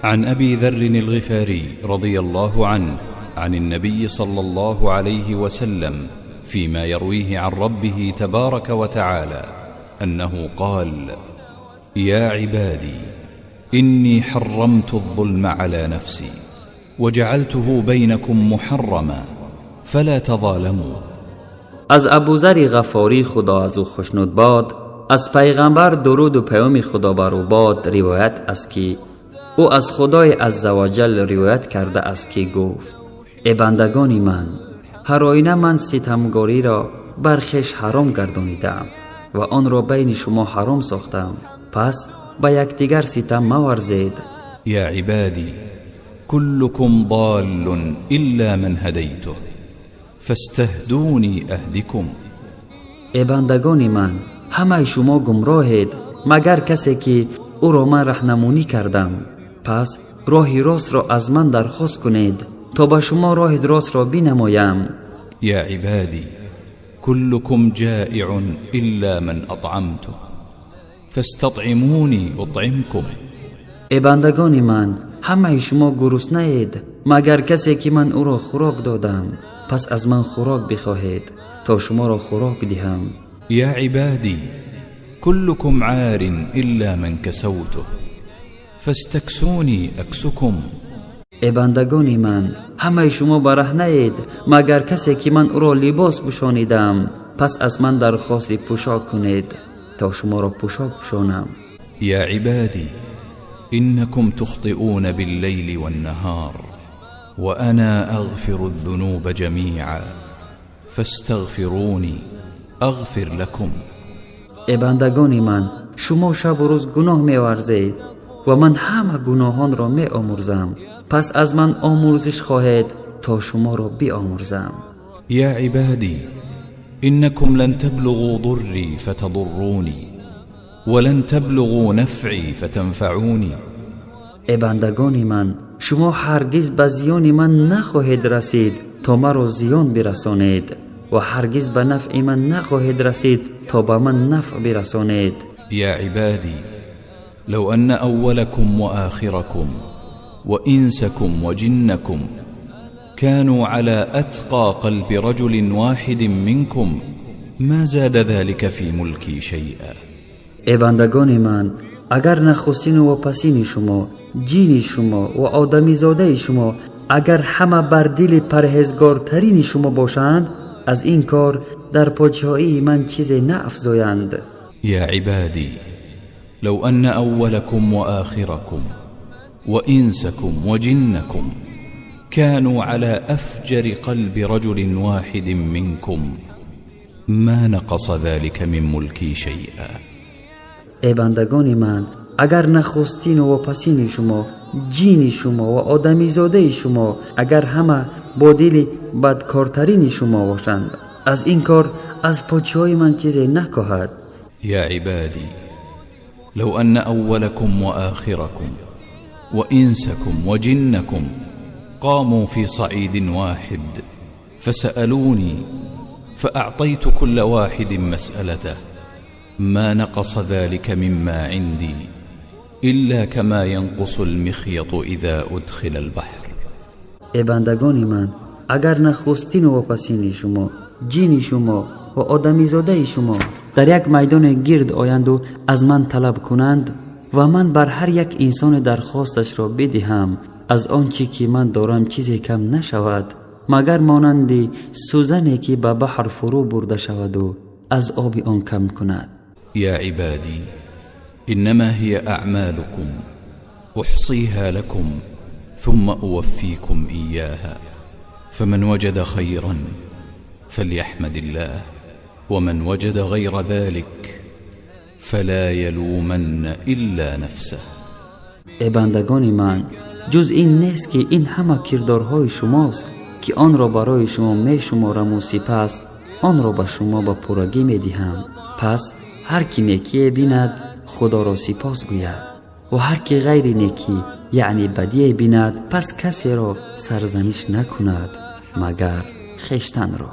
عن أبي ذر الغفاري رضي الله عنه عن النبي صلى الله عليه وسلم فيما يرويه عن ربه تبارك وتعالى أنه قال: يا عبادي إني حرمت الظلم على نفسي وجعلته بينكم محرما فلا تظالموا. از ابوذر غفاری خدا از او خوشنود باد، از پیغمبر درود و پیام خدا بر او باد روایت است که او از خدای عزوجل روایت کرده است که گفت: ای بندگان من، هر آینه من ستمگاری را بر خویش حرام گردانیدم و آن را بین شما حرام ساختم، پس به یکدیگر ستم مورزید. یا عبادی كلكم ضال إلا من هديته فاستهدوني أهدكم. ای بندگان من، همه شما گمراهید مگر کسی که او را من راهنمایی کردم، پس راه راست را از من درخواست کنید تا به شما راه راست را بینمایم. یا عبادی كلكم جائع إلا من أطعمته فاستطعموني أطعمكم. ای بندگان من، همه شما گرسنه اید مگر کسی که من او را خوراک دادم، پس از من خوراک بخواهید تا شما را خوراک دهم. یا عبادی كلكم عار إلا من كسوته فاستكسوني أكسكم. ای بندگان من، همه شما برهنه اید مگر کسی که من او را لباس پوشانیدم، پس از من درخواست پوشاک کنید تا شما را پوشاک پوشانم. یا عبادی إنكم تخطئون بالليل والنهار وأنا أغفر الذنوب جميعا فاستغفروني أغفر لكم. ای بندگان من، شما شب و روز گناه می ورزید و من همه گناهان را می آمرزم، پس از من آمرزش خواهید تا شما را بیامرزم. یا عبادی إنكم لن تبلغوا ضري فتضروني ولن تبلغوا نفعي فتنفعوني. ای بندگان من، شما هرگز به زیان من نخواهید رسید تا مرا زیان برسانید و هرگز به نفع من نخواهید رسید تا به من نفع برسانید. یا عبادی لو أن أولكم وآخركم وإنسكم وجنكم كانوا على أتقى قلب رجل واحد منكم ما زاد ذلك في ملكي شيئا. ای بندگان من، اگر نخستین و پسین شما، جین شما و آدمی زاده شما اگر همه بر دل پرهیزگارترین شما باشند، از این کار در پادشاهی من چیزی نافزایند. یا عبادی لو أن أولكم وآخركم وإنسكم وجنكم كانوا على أفجر قلب رجل واحد منكم ما نقص ذلك من ملكي شيئا. ای بندگان من، اگر نخستین و پسین شما، جین شما و آدمی زاده شما اگر همه با دل بدکارترین شما باشند، از این کار از پادشاهی من چیزی نکاهد. یا عبادی لو أن أولكم وآخركم وإنسكم وجنكم قاموا في صعيد واحد فسألوني فأعطيت كل واحد مسألته ما نقص ذلك مما عندي إلا كما ينقص المخيط إذا أدخل البحر. ای بندگان من، اگر نخستین و پسین شما، جین شما و آدمی زاده شما در یک میدان گرد آیند و از من طلب کنند و من بر هر یک انسان درخواستش را بدهم، از آنچه که من دارم چیزی کم نشود مگر مانند سوزنی که به بحر فرو برده شود و از آب آن کم کند. یا عبادی إنما هي أعمالكم أحصيها لكم ثم أوفيكم إياها فمن وجد خيرا فليحمد الله ومن وجد غير ذلك فلا يلومن إلا نفسه. ای بندگان من، جز این نیست که این همه کردارهای شماست که آن را برای شما می شمارم و سپس آن را به شما به پورگی می دهم. پس هر کی نیکی بیند خدا را سپاس گوید و هر کی غیر نیکی یعنی بدی بیند پس کسی را سرزنش نکند مگر خویشتن را.